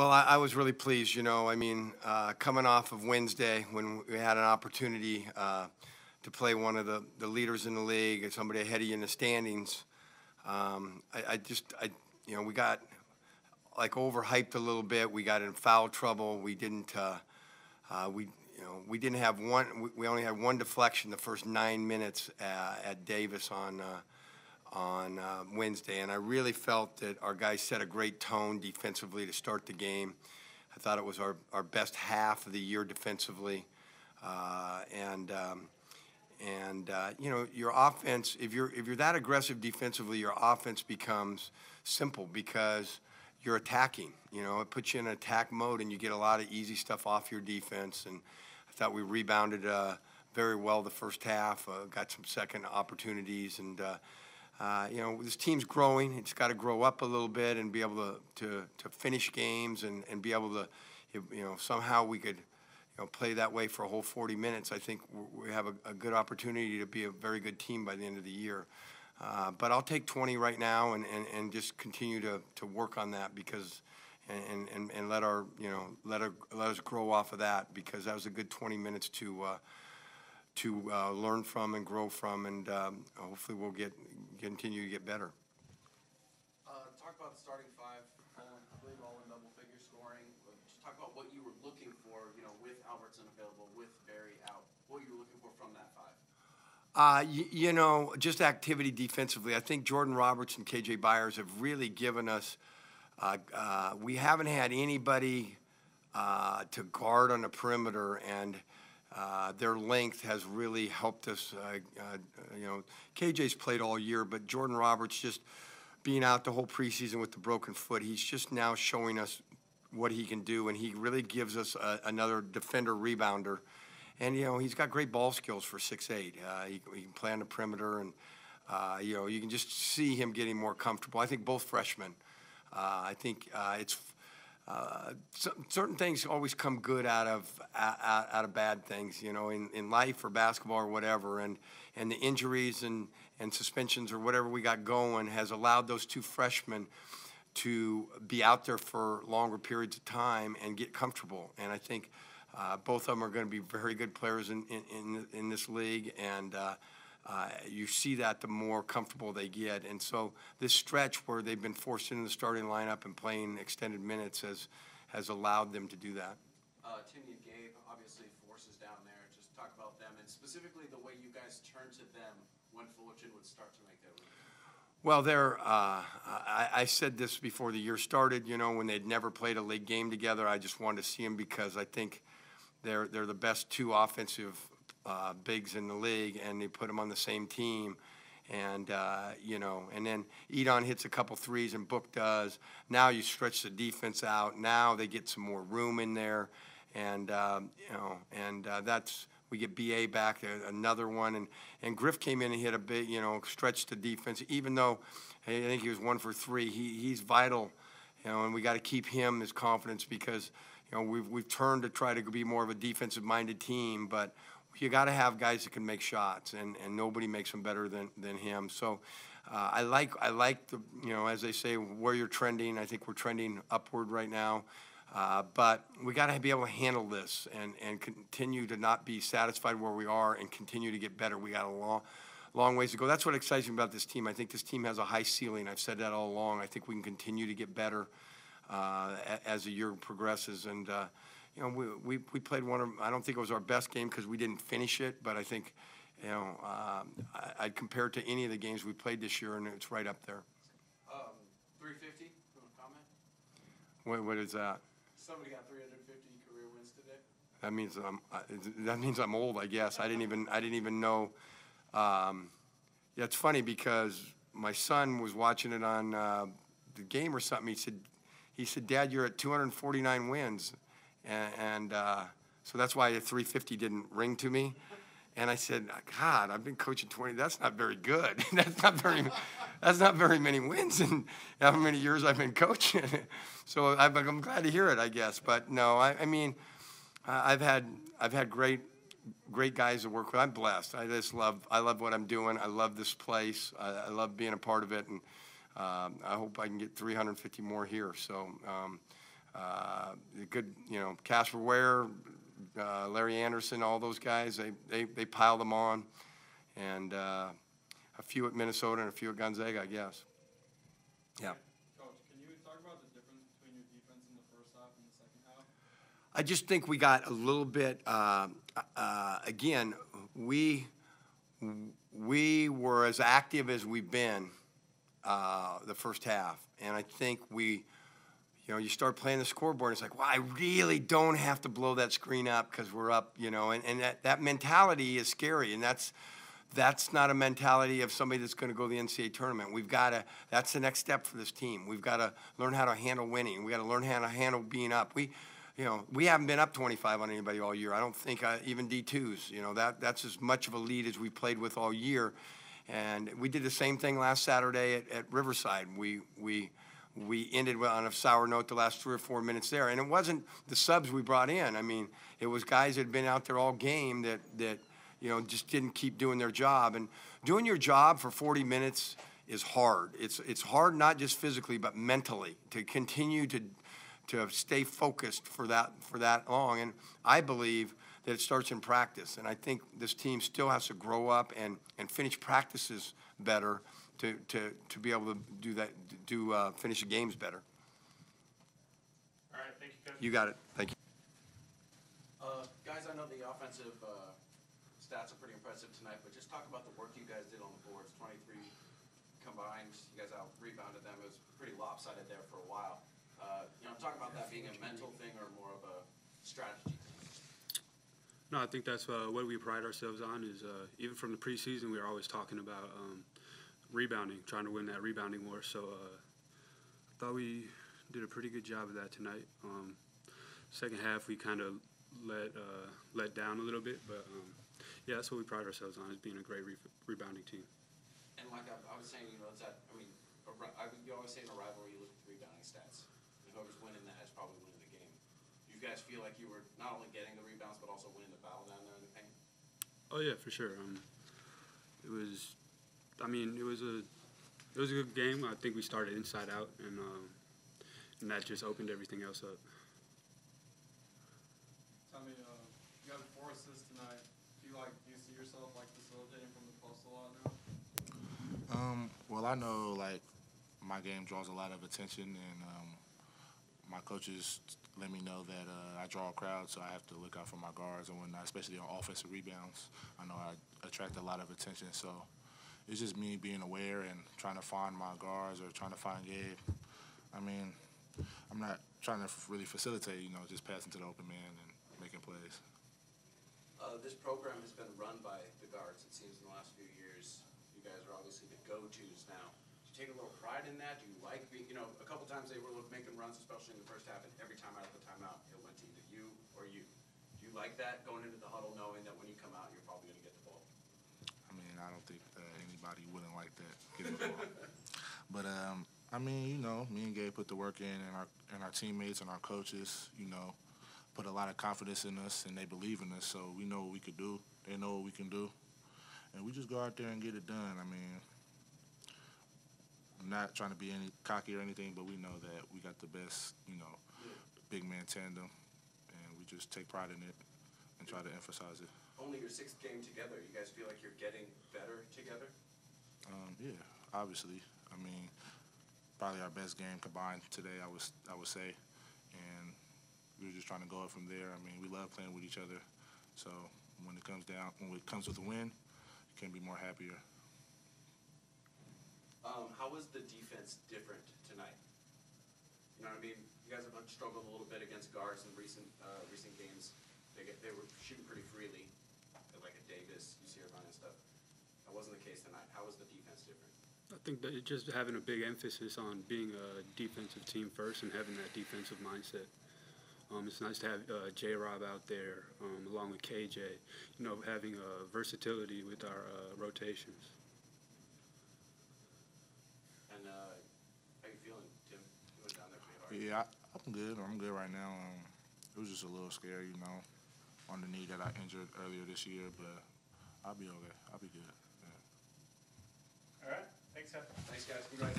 Well, I was really pleased, I mean, coming off of Wednesday when we had an opportunity to play one of the leaders in the league and somebody ahead of you in the standings. We got like overhyped a little bit. We got in foul trouble. We didn't have one. We only had one deflection the first 9 minutes at Davis on Wednesday, and I really felt that our guys set a great tone defensively to start the game. I thought it was our best half of the year defensively, your offense. If you're that aggressive defensively, your offense becomes simple because you're attacking. It puts you in attack mode, and you get a lot of easy stuff off your defense. And I thought we rebounded very well the first half. Got some second opportunities, and this team's growing. It's got to grow up a little bit and be able to finish games and be able to, somehow we could, play that way for a whole 40 minutes. I think we have a good opportunity to be a very good team by the end of the year. But I'll take 20 right now and just continue to work on that because and let us grow off of that, because that was a good 20 minutes to learn from and grow from, and hopefully we'll continue to get better. Talk about the starting five, I believe all in double-figure scoring. Just talk about what you were looking for, with Albertson available, with Barry out. What you were looking for from that five. Just activity defensively. I think Jordan Roberts and KJ Byers have really given us. We haven't had anybody to guard on the perimeter, and their length has really helped us. KJ's played all year, but Jordan Roberts, just being out the whole preseason with the broken foot, he's just now showing us what he can do, and he really gives us another defender rebounder. And, he's got great ball skills for 6'8". He can play on the perimeter, and, you can just see him getting more comfortable. I think both freshmen. I think certain things always come good out of bad things, in life or basketball or whatever, and the injuries and suspensions or whatever we got going has allowed those two freshmen to be out there for longer periods of time and get comfortable. And I think both of them are going to be very good players in this league, and you see that the more comfortable they get. And so this stretch where they've been forced into the starting lineup and playing extended minutes has allowed them to do that. Timmy and Gabe, obviously forces down there. Just talk about them, and specifically the way you guys turn to them when Fullerton would start to make that move. Well, I said this before the year started, when they'd never played a league game together. I just wanted to see them because I think they're the best two offensive bigs in the league, and they put them on the same team. And, and then Edon hits a couple threes and Book does. Now you stretch the defense out. Now they get some more room in there. And, we get BA back, another one. And Griff came in and hit a big, stretched the defense. Even though I think he was 1 for 3, he's vital, and we got to keep him his confidence because, we've turned to try to be more of a defensive-minded team, but you got to have guys that can make shots, and nobody makes them better than him. So I like the, as they say, where you're trending. I think we're trending upward right now. But we got to be able to handle this and continue to not be satisfied where we are and continue to get better. We got a long ways to go. That's what excites me about this team. I think this team has a high ceiling. I've said that all along. I think we can continue to get better as the year progresses. And we played one of, I don't think it was our best game because we didn't finish it, but I think I'd compare it to any of the games we played this year, and it's right up there. 350. What is that? Somebody got 350 career wins today. That means I'm old, I guess. I didn't even know. Yeah, it's funny because my son was watching it on the game or something. He said, Dad, you're at 249 wins, and so that's why the 350 didn't ring to me. And I said, God, I've been coaching 20. That's not very good. That's not very many wins in how many years I've been coaching. So I'm glad to hear it, I guess. But no, I mean, I've had great guys to work with. I'm blessed. I love what I'm doing. I love this place. I love being a part of it, and I hope I can get 350 more here. So Good, Casper Ware, Larry Anderson, all those guys, they piled them on. And a few at Minnesota and a few at Gonzaga, I guess. Yeah. Coach, can you talk about the difference between your defense in the first half and the second half? I just think we got a little bit, again, we were as active as we've been the first half. And I think you start playing the scoreboard, it's like, well, I really don't have to blow that screen up because we're up, and that mentality is scary. And that's not a mentality of somebody that's going to go to the NCAA tournament. That's the next step for this team. We've got to learn how to handle winning. We've got to learn how to handle being up. We haven't been up 25 on anybody all year. I don't think even D2s, that's as much of a lead as we played with all year. And we did the same thing last Saturday at Riverside. We ended on a sour note the last 3 or 4 minutes there. And it wasn't the subs we brought in. I mean, it was guys that had been out there all game that just didn't keep doing their job. And doing your job for 40 minutes is hard. It's hard not just physically but mentally to continue to stay focused for that long. And I believe that it starts in practice. And I think this team still has to grow up and finish practices better to be able to do that, finish the games better. All right, thank you, Coach. You got it. Thank you. Guys, I know the offensive stats are pretty impressive tonight, but just talk about the work you guys did on the boards. 23 combined. You guys out-rebounded them. It was pretty lopsided there for a while. Talk about that being a mental thing or more of a strategy thing. No, I think that's what we pride ourselves on is even from the preseason, we were always talking about rebounding, trying to win that rebounding war. So I thought we did a pretty good job of that tonight. Second half, we kind of let down a little bit, but yeah, that's what we pride ourselves on, is being a great rebounding team. And like I was saying, it's that, you always say in a rivalry, you look at the rebounding stats. And whoever's winning that is probably winning the game. Do you guys feel like you were not only getting the rebounds, but also winning the battle down there in the paint? Oh yeah, for sure. It was a good game. I think we started inside out, and that just opened everything else up. Tell me, you got 4 assists tonight. Do you see yourself facilitating from the post a lot now? Well, I know my game draws a lot of attention, and my coaches let me know that I draw a crowd, so I have to look out for my guards and whatnot, especially on offensive rebounds. I know I attract a lot of attention, so it's just me being aware and trying to find my guards or trying to find Gabe. I'm not trying to really facilitate, just passing to the open man and making plays. This program has been run by the guards, it seems, in the last few years. You guys are obviously the go-tos now. Do you take a little pride in that? Do you like being, a couple times they were making runs, especially in the first half, and every time out of the timeout, it went to either you or you. Do you like that, going into the huddle knowing that when you come out, you're probably going to get the ball? I don't think anybody wouldn't like that, getting the ball. But, me and Gabe put the work in, and our teammates and our coaches, put a lot of confidence in us, and they believe in us, so we know what we could do. They know what we can do. And we just go out there and get it done. I'm not trying to be any cocky or anything, but we know that we got the best, big man tandem, and we just take pride in it and try to emphasize it. Only your 6th game together. You guys feel like you're getting better together? Yeah, obviously. Probably our best game combined today, I would say, and we were just trying to go up from there. We love playing with each other, so when it comes with a win, you can't be more happier. How was the defense different tonight? You know what I mean? You guys have struggled a little bit against guards in recent games. They were shooting pretty freely, like at Davis, UC Irvine and stuff. That wasn't the case tonight. How was the defense different? I think that just having a big emphasis on being a defensive team first and having that defensive mindset. It's nice to have J-Rob out there along with KJ, having versatility with our rotations. And how you feeling, Tim? You went down there pretty hard. Yeah, I'm good. I'm good right now. It was just a little scary, on the knee that I injured earlier this year, but I'll be okay. I'll be good. Yeah. All right. Thanks, Jeff. Thanks, guys. Congrats.